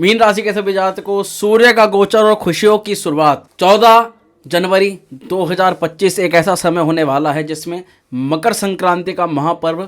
Mean राशि के सभी जातकों, सूर्य का गोचर और खुशियों की शुरुआत 14 जनवरी 2025 एक ऐसा समय होने वाला है जिसमें मकर संक्रांति का महापर्व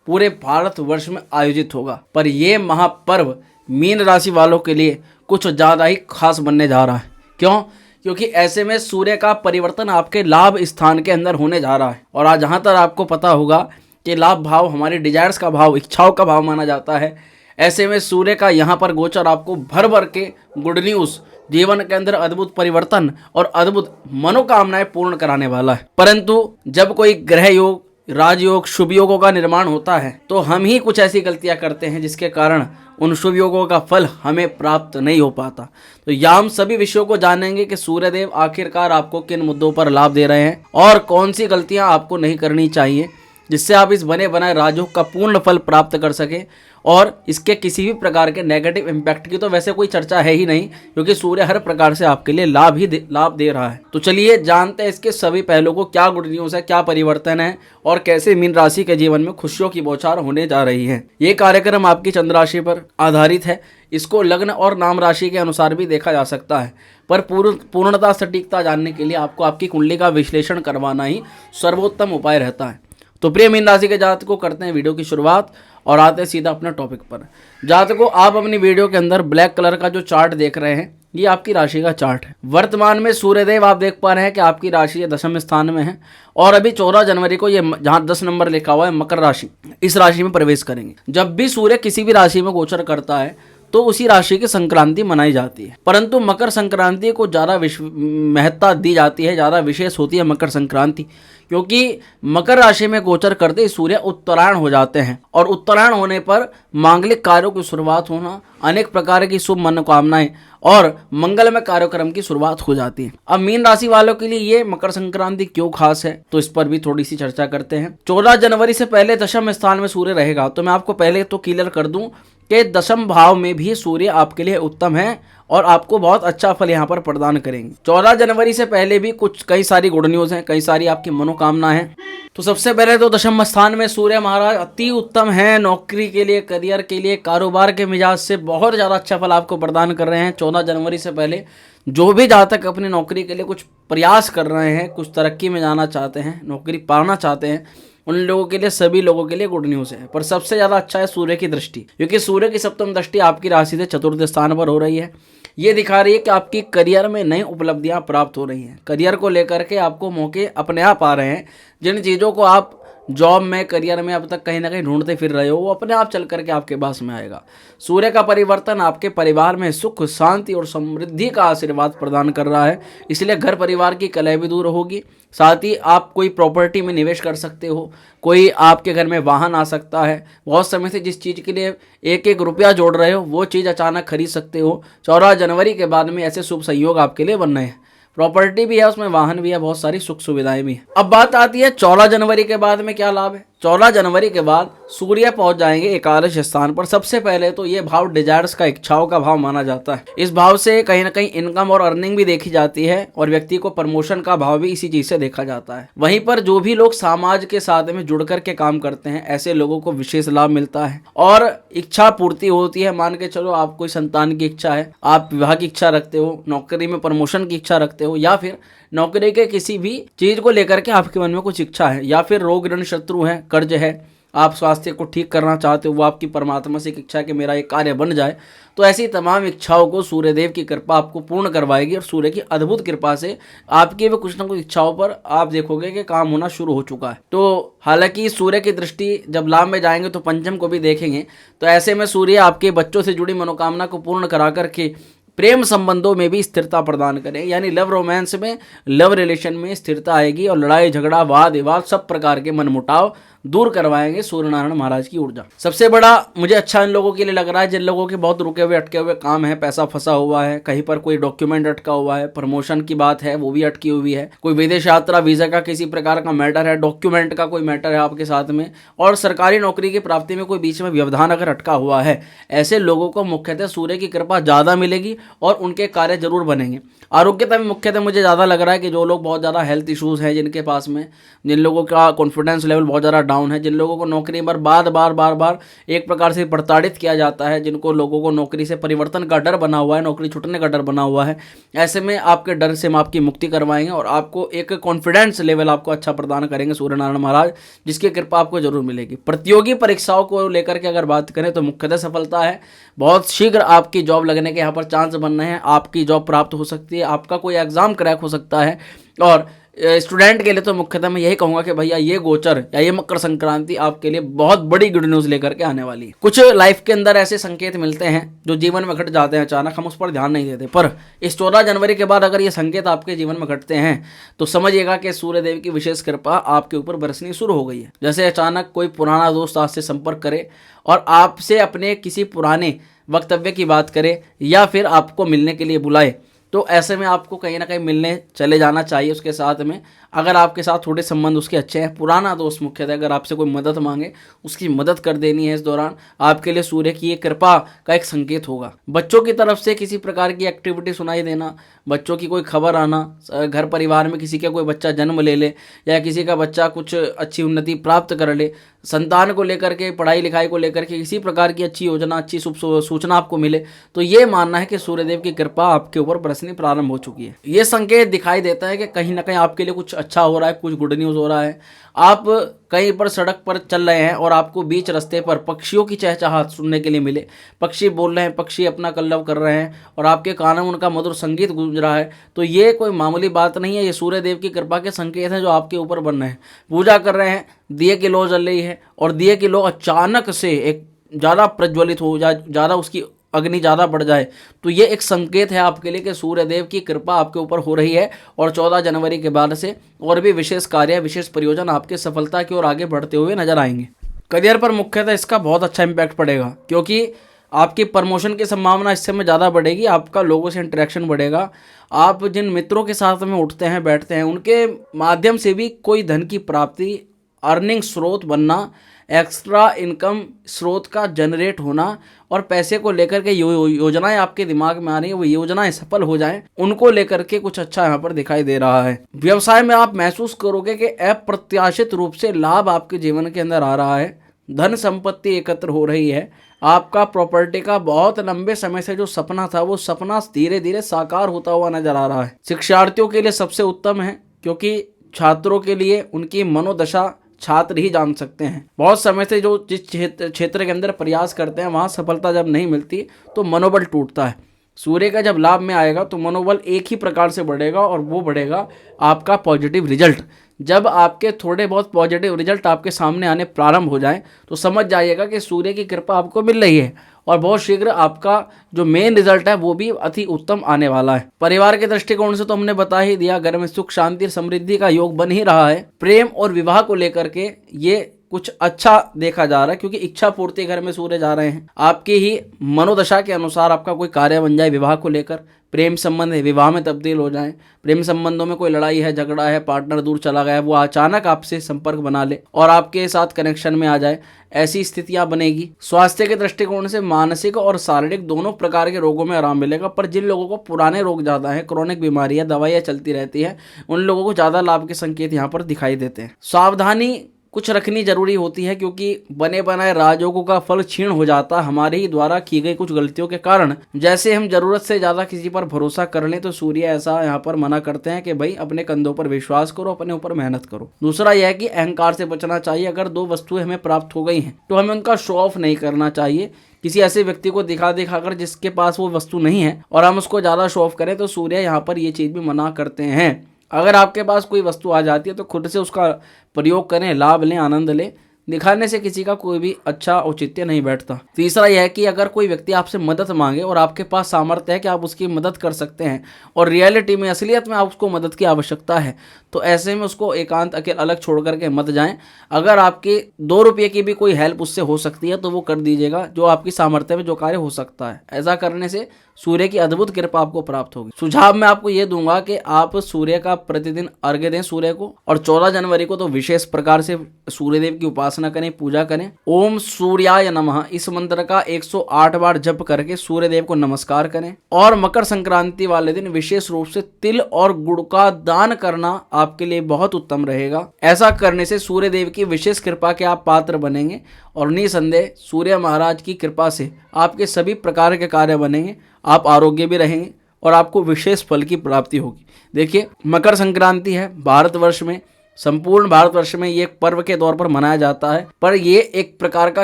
पूरे भारतवर्ष में आयोजित होगा। पर यह महापर्व मीन राशि वालों के लिए कुछ ज़्यादा ही खास बनने जा रहा है। क्यों? क्योंकि ऐसे में सूर्य का परिवर्तन आपके लाभ स्थान के अंदर होने जा रहा है। और आज जहाँ तक आपको पता होगा कि लाभ भाव हमारी डिजायर्स का भाव, इच्छाओं का भाव माना जाता है। ऐसे में सूर्य का यहाँ पर गोचर आपको भर भर के गुड न्यूज़, जीवन के अंदर अद्भुत परिवर्तन और अद्भुत मनोकामनाएं पूर्ण कराने वाला है। परंतु जब कोई ग्रह योग, राजयोग, शुभ योगों का निर्माण होता है तो हम ही कुछ ऐसी गलतियां करते हैं जिसके कारण उन शुभ योगों का फल हमें प्राप्त नहीं हो पाता। तो यहाँ हम सभी विषयों को जानेंगे कि सूर्यदेव आखिरकार आपको किन मुद्दों पर लाभ दे रहे हैं और कौन सी गलतियां आपको नहीं करनी चाहिए, जिससे आप इस बने बनाए राजयोग का पूर्ण फल प्राप्त कर सकें। और इसके किसी भी प्रकार के नेगेटिव इम्पैक्ट की तो वैसे कोई चर्चा है ही नहीं, क्योंकि सूर्य हर प्रकार से आपके लिए लाभ दे रहा है। तो चलिए जानते हैं इसके सभी पहलुओं को, क्या गुड न्यूज़ है, क्या परिवर्तन है और कैसे मीन राशि के जीवन में खुशियों की बौछार होने जा रही है। ये कार्यक्रम आपकी चंद्र राशि पर आधारित है। इसको लग्न और नाम राशि के अनुसार भी देखा जा सकता है, पर पूर्णता सटीकता जानने के लिए आपको आपकी कुंडली का विश्लेषण करवाना ही सर्वोत्तम उपाय रहता है। तो प्रिय मीन राशि के जातकों, करते हैं वीडियो की शुरुआत और आते हैं सीधा अपने टॉपिक पर। जातकों, आप अपनी वीडियो के अंदर ब्लैक कलर का जो चार्ट देख रहे हैं, ये आपकी राशि का चार्ट है। वर्तमान में सूर्यदेव आप देख पा रहे हैं कि आपकी राशि 10वें स्थान में है और अभी 14 जनवरी को ये जहाँ 10 नंबर लिखा हुआ है मकर राशि, इस राशि में प्रवेश करेंगे। जब भी सूर्य किसी भी राशि में गोचर करता है तो उसी राशि की संक्रांति मनाई जाती है। परंतु मकर संक्रांति को ज़्यादा महत्ता दी जाती है, ज़्यादा विशेष होती है मकर संक्रांति, क्योंकि मकर राशि में गोचर करते ही सूर्य उत्तरायण हो जाते हैं और उत्तरायण होने पर मांगलिक कार्यों की शुरुआत होना, अनेक प्रकार की शुभ मनोकामनाएं और मंगलमय कार्यक्रम की शुरुआत हो जाती है। अब मीन राशि वालों के लिए ये मकर संक्रांति क्यों खास है, तो इस पर भी थोड़ी सी चर्चा करते हैं। 14 जनवरी से पहले 10वें स्थान में सूर्य रहेगा। तो मैं आपको पहले तो क्लियर कर दूं कि 10वें भाव में भी सूर्य आपके लिए उत्तम है और आपको बहुत अच्छा फल यहाँ पर प्रदान करेंगे। 14 जनवरी से पहले भी कई सारी गुड न्यूज़ हैं, कई सारी आपकी मनोकामना है। तो सबसे पहले तो 10वें स्थान में सूर्य महाराज अति उत्तम है। नौकरी के लिए, करियर के लिए, कारोबार के मिजाज से बहुत ज़्यादा अच्छा फल आपको प्रदान कर रहे हैं। 14 जनवरी से पहले जो भी जातक अपनी नौकरी के लिए कुछ प्रयास कर रहे हैं, कुछ तरक्की में जाना चाहते हैं, नौकरी पाना चाहते हैं, उन लोगों के लिए, सभी लोगों के लिए गुड न्यूज़ है। पर सबसे ज़्यादा अच्छा है सूर्य की दृष्टि, क्योंकि सूर्य की सप्तम दृष्टि आपकी राशि से चतुर्थ स्थान पर हो रही है। ये दिखा रही है कि आपकी करियर में नई उपलब्धियां प्राप्त हो रही हैं। करियर को लेकर के आपको मौके अपने आप आ रहे हैं। जिन चीज़ों को आप जॉब में, करियर में अब तक कहीं ना कहीं ढूंढते फिर रहे हो, वो अपने आप चल करके आपके पास में आएगा। सूर्य का परिवर्तन आपके परिवार में सुख, शांति और समृद्धि का आशीर्वाद प्रदान कर रहा है, इसलिए घर परिवार की कलह भी दूर होगी। साथ ही आप कोई प्रॉपर्टी में निवेश कर सकते हो, कोई आपके घर में वाहन आ सकता है। बहुत समय से जिस चीज़ के लिए एक एक रुपया जोड़ रहे हो, वो चीज़ अचानक खरीद सकते हो। 14 जनवरी के बाद में ऐसे शुभ संयोग आपके लिए बन रहे हैं। प्रॉपर्टी भी है, उसमें वाहन भी है, बहुत सारी सुख सुविधाएं भी हैं। अब बात आती है 14 जनवरी के बाद में क्या लाभ है। 14 जनवरी के बाद सूर्य पहुंच जाएंगे एकादश स्थान पर। सबसे पहले तो ये भाव डिजायर्स का, इच्छाओं का भाव माना जाता है। इस भाव से कहीं ना कहीं इनकम और अर्निंग भी देखी जाती है और व्यक्ति को प्रमोशन का भाव भी इसी चीज से देखा जाता है। वहीं पर जो भी लोग समाज के साथ में जुड़ करके काम करते हैं, ऐसे लोगों को विशेष लाभ मिलता है और इच्छा पूर्ति होती है। मान के चलो आप कोई संतान की इच्छा है, आप विवाह की इच्छा रखते हो, नौकरी में प्रमोशन की इच्छा रखते हो, या फिर नौकरी के किसी भी चीज को लेकर के आपके मन में कुछ इच्छा है, या फिर रोग ऋण शत्रु है, कर्ज है, आप स्वास्थ्य को ठीक करना चाहते हो, वो आपकी परमात्मा से एक इच्छा है कि मेरा ये कार्य बन जाए, तो ऐसी तमाम इच्छाओं को सूर्यदेव की कृपा आपको पूर्ण करवाएगी। और सूर्य की अद्भुत कृपा से आपकी भी कुछ ना कुछ इच्छाओं पर आप देखोगे कि काम होना शुरू हो चुका है। तो हालांकि सूर्य की दृष्टि जब लाभ में जाएंगे तो पंचम को भी देखेंगे, तो ऐसे में सूर्य आपके बच्चों से जुड़ी मनोकामना को पूर्ण करा करके प्रेम संबंधों में भी स्थिरता प्रदान करें, यानी लव रोमांस में, लव रिलेशन में स्थिरता आएगी और लड़ाई झगड़ा, वाद विवाद, सब प्रकार के मनमुटाव दूर करवाएंगे सूर्य नारायण महाराज की ऊर्जा। सबसे बड़ा मुझे अच्छा इन लोगों के लिए लग रहा है जिन लोगों के बहुत रुके हुए अटके हुए काम है, पैसा फंसा हुआ है, कहीं पर कोई डॉक्यूमेंट अटका हुआ है, प्रमोशन की बात है वो भी अटकी हुई है, कोई विदेश यात्रा, वीजा का किसी प्रकार का मैटर है, डॉक्यूमेंट का कोई मैटर है आपके साथ में, और सरकारी नौकरी की प्राप्ति में कोई बीच में व्यवधान अगर अटका हुआ है, ऐसे लोगों को मुख्यतः सूर्य की कृपा ज़्यादा मिलेगी और उनके कार्य जरूर बनेंगे। आरोग्यता में मुख्यतः मुझे ज़्यादा लग रहा है कि जो लोग बहुत ज़्यादा हेल्थ इश्यूज़ हैं जिनके पास में, जिन लोगों का कॉन्फिडेंस लेवल बहुत ज़्यादा डाउन है, जिन लोगों को नौकरी पर बार बार एक प्रकार से प्रताड़ित किया जाता है, जिनको लोगों को नौकरी से परिवर्तन का डर बना हुआ है, नौकरी छूटने का डर बना हुआ है, ऐसे में आपके डर से हम आपकी मुक्ति करवाएंगे और आपको एक कॉन्फिडेंस लेवल आपको अच्छा प्रदान करेंगे सूर्य नारायण महाराज, जिसकी कृपा आपको जरूर मिलेगी। प्रतियोगी परीक्षाओं को लेकर के अगर बात करें तो मुख्यतः सफलता है, बहुत शीघ्र आपकी जॉब लगने के यहाँ पर चांस बन रहे हैं, आपकी जॉब प्राप्त हो सकती है, आपका कोई एग्जाम क्रैक हो सकता है। और स्टूडेंट के लिए तो मुख्यतः मैं यही कहूंगा कि भैया ये गोचर या ये मकर संक्रांति आपके लिए बहुत बड़ी गुड न्यूज लेकर के आने वाली है। कुछ लाइफ के अंदर ऐसे संकेत मिलते हैं जो जीवन में घट जाते हैं अचानक, हम उस पर ध्यान नहीं देते, पर इस 14 जनवरी के बाद अगर ये संकेत आपके जीवन में घटते हैं तो समझिएगा कि सूर्यदेव की विशेष कृपा आपके ऊपर बरसनी शुरू हो गई है। जैसे अचानक कोई पुराना दोस्त आपसे संपर्क करे और आपसे अपने किसी पुराने वक्तव्य की बात करे या फिर आपको मिलने के लिए बुलाए, तो ऐसे में आपको कहीं ना कहीं मिलने चले जाना चाहिए उसके साथ में। अगर आपके साथ थोड़े संबंध उसके अच्छे हैं, पुराना दोस्त मुख्यतः अगर आपसे कोई मदद मांगे उसकी मदद कर देनी है, इस दौरान आपके लिए सूर्य की ये कृपा का एक संकेत होगा। बच्चों की तरफ से किसी प्रकार की एक्टिविटी सुनाई देना, बच्चों की कोई खबर आना, घर परिवार में किसी का कोई बच्चा जन्म ले या किसी का बच्चा कुछ अच्छी उन्नति प्राप्त कर ले, संतान को लेकर के, पढ़ाई लिखाई को लेकर के किसी प्रकार की अच्छी योजना, अच्छी सूचना आपको मिले, तो ये मानना है कि सूर्यदेव की कृपा आपके ऊपर बरसनी प्रारंभ हो चुकी है। ये संकेत दिखाई देता है कि कहीं ना कहीं आपके लिए कुछ अच्छा हो रहा है, कुछ गुड न्यूज़ हो रहा है। आप कहीं पर सड़क पर चल रहे हैं और आपको बीच रास्ते पर पक्षियों की चहचहाट सुनने के लिए मिले, पक्षी बोल रहे हैं, पक्षी अपना कलरव कर रहे हैं और आपके कानों में उनका मधुर संगीत गूंज रहा है, तो ये कोई मामूली बात नहीं है, ये सूर्यदेव की कृपा के संकेत हैं जो आपके ऊपर बन रहे हैं। पूजा कर रहे हैं, दिए की लौ जल रही है और दिए की लौ अचानक से एक ज़्यादा प्रज्वलित हो जाए, ज़्यादा उसकी अग्नि ज़्यादा बढ़ जाए, तो ये एक संकेत है आपके लिए कि सूर्यदेव की कृपा आपके ऊपर हो रही है और 14 जनवरी के बाद से और भी विशेष कार्य, विशेष प्रयोजन आपके सफलता की ओर आगे बढ़ते हुए नजर आएंगे। करियर पर मुख्यतः इसका बहुत अच्छा इम्पैक्ट पड़ेगा, क्योंकि आपकी प्रमोशन की संभावना इस समय ज़्यादा बढ़ेगी, आपका लोगों से इंटरेक्शन बढ़ेगा, आप जिन मित्रों के साथ में उठते हैं बैठते हैं उनके माध्यम से भी कोई धन की प्राप्ति, अर्निंग स्रोत बनना, एक्स्ट्रा इनकम स्रोत का जनरेट होना और पैसे को लेकर के योजनाएं आपके दिमाग में आ रही है, वो योजनाएं सफल हो जाएं, उनको लेकर के कुछ अच्छा यहाँ पर दिखाई दे रहा है। व्यवसाय में आप महसूस करोगे कि अप्रत्याशित रूप से लाभ आपके जीवन के अंदर आ रहा है, धन संपत्ति एकत्र हो रही है, आपका प्रॉपर्टी का बहुत लंबे समय से जो सपना था वो सपना धीरे धीरे साकार होता हुआ नजर आ रहा है। शिक्षार्थियों के लिए सबसे उत्तम है, क्योंकि छात्रों के लिए उनकी मनोदशा छात्र ही जान सकते हैं। बहुत समय से जो जिस क्षेत्र के अंदर प्रयास करते हैं वहाँ सफलता जब नहीं मिलती तो मनोबल टूटता है। सूर्य का जब लाभ में आएगा तो मनोबल एक ही प्रकार से बढ़ेगा और वो बढ़ेगा आपका पॉजिटिव रिजल्ट। जब आपके थोड़े बहुत पॉजिटिव रिजल्ट आपके सामने आने प्रारंभ हो जाएं तो समझ जाइएगा कि सूर्य की कृपा आपको मिल रही है और बहुत शीघ्र आपका जो मेन रिजल्ट है वो भी अति उत्तम आने वाला है। परिवार के दृष्टिकोण से तो हमने बता ही दिया, घर में सुख शांति समृद्धि का योग बन ही रहा है। प्रेम और विवाह को लेकर के ये कुछ अच्छा देखा जा रहा है, क्योंकि इच्छा पूर्ति घर में सूर्य जा रहे हैं। आपकी ही मनोदशा के अनुसार आपका कोई कार्य बन जाए, विवाह को लेकर प्रेम संबंध है विवाह में तब्दील हो जाए, प्रेम संबंधों में कोई लड़ाई है, झगड़ा है, पार्टनर दूर चला गया है, वो अचानक आपसे संपर्क बना ले और आपके साथ कनेक्शन में आ जाए, ऐसी स्थितियां बनेगी। स्वास्थ्य के दृष्टिकोण से मानसिक और शारीरिक दोनों प्रकार के रोगों में आराम मिलेगा, पर जिन लोगों को पुराने रोग ज़्यादा हैं, क्रोनिक बीमारियां, दवाइयाँ चलती रहती है, उन लोगों को ज़्यादा लाभ के संकेत यहाँ पर दिखाई देते हैं। सावधानी कुछ रखनी जरूरी होती है, क्योंकि बने बनाए राजयोगों का फल क्षीण हो जाता हमारे ही द्वारा की गई कुछ गलतियों के कारण। जैसे हम जरूरत से ज्यादा किसी पर भरोसा कर लें तो सूर्य ऐसा यहाँ पर मना करते हैं कि भाई अपने कंधों पर विश्वास करो, अपने ऊपर मेहनत करो। दूसरा यह है कि अहंकार से बचना चाहिए। अगर दो वस्तुएं हमें प्राप्त हो गई हैं तो हमें उनका शो ऑफ नहीं करना चाहिए। किसी ऐसे व्यक्ति को दिखाकर जिसके पास वो वस्तु नहीं है और हम उसको ज्यादा शो ऑफ करें तो सूर्य यहाँ पर ये चीज भी मना करते हैं। अगर आपके पास कोई वस्तु आ जाती है तो खुद से उसका प्रयोग करें, लाभ लें, आनंद लें। दिखाने से किसी का कोई भी अच्छा औचित्य नहीं बैठता। तीसरा यह है कि अगर कोई व्यक्ति आपसे मदद मांगे और आपके पास सामर्थ्य है कि आप उसकी मदद कर सकते हैं और रियलिटी में, असलियत में आप उसको मदद की आवश्यकता है, तो ऐसे में उसको एकांत अकेले अलग छोड़ करके मत जाएं। अगर आपके 2 रुपये की भी कोई हेल्प उससे हो सकती है तो वो कर दीजिएगा, जो आपकी सामर्थ्य में जो कार्य हो सकता है। ऐसा करने से सूर्य की अद्भुत कृपा आपको प्राप्त होगी। सुझाव मैं आपको ये दूंगा कि आप सूर्य का प्रतिदिन अर्घ्य दें सूर्य को, और 14 जनवरी को तो विशेष प्रकार से सूर्यदेव की उपासना उपासना करें, पूजा करें। ओम सूर्याय नमः इस मंत्र का 108 बार जप करके सूर्य देव को नमस्कार करें। और मकर संक्रांति वाले दिन विशेष रूप से तिल और गुड़ का दान करना आपके लिए बहुत उत्तम रहेगा। ऐसा करने से सूर्य देव की विशेष कृपा के आप पात्र बनेंगे और निसंदेह सूर्य महाराज की कृपा से आपके सभी प्रकार के कार्य बनेंगे, आप आरोग्य भी रहेंगे और आपको विशेष फल की प्राप्ति होगी। देखिए, मकर संक्रांति है, भारतवर्ष में, संपूर्ण भारतवर्ष में ये एक पर्व के तौर पर मनाया जाता है, पर ये एक प्रकार का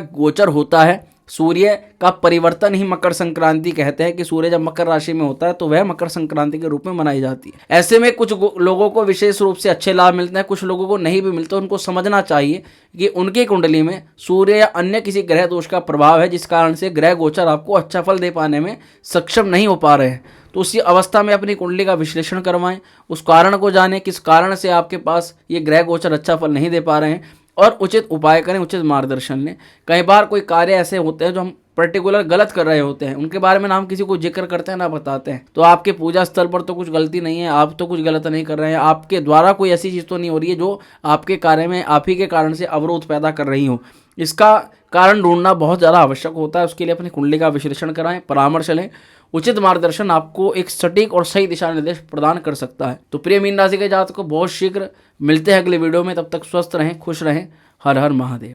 गोचर होता है। सूर्य का परिवर्तन ही मकर संक्रांति कहते हैं कि सूर्य जब मकर राशि में होता है तो वह मकर संक्रांति के रूप में मनाई जाती है। ऐसे में कुछ लोगों को विशेष रूप से अच्छे लाभ मिलते हैं, कुछ लोगों को नहीं भी मिलते। उनको समझना चाहिए कि उनकी कुंडली में सूर्य या अन्य किसी ग्रह दोष का प्रभाव है, जिस कारण से ग्रह गोचर आपको अच्छा फल दे पाने में सक्षम नहीं हो पा रहे हैं। तो उसी अवस्था में अपनी कुंडली का विश्लेषण करवाएं, उस कारण को जानें, किस कारण से आपके पास ये ग्रह गोचर अच्छा फल नहीं दे पा रहे हैं, और उचित उपाय करें, उचित मार्गदर्शन लें। कई बार कोई कार्य ऐसे होते हैं जो हम पर्टिकुलर गलत कर रहे होते हैं, उनके बारे में ना हम किसी को जिक्र करते हैं ना बताते हैं। तो आपके पूजा स्थल पर तो कुछ गलती नहीं है, आप तो कुछ गलत नहीं कर रहे हैं, आपके द्वारा कोई ऐसी चीज़ तो नहीं हो रही है जो आपके कार्य में आप ही के कारण से अवरोध पैदा कर रही हो। इसका कारण ढूंढना बहुत ज़्यादा आवश्यक होता है। उसके लिए अपनी कुंडली का विश्लेषण कराएं, परामर्श लें। उचित मार्गदर्शन आपको एक सटीक और सही दिशा निर्देश प्रदान कर सकता है। तो प्रिय मीन राशि के जातकों को बहुत शीघ्र मिलते हैं अगले वीडियो में। तब तक स्वस्थ रहें, खुश रहें। हर हर महादेव।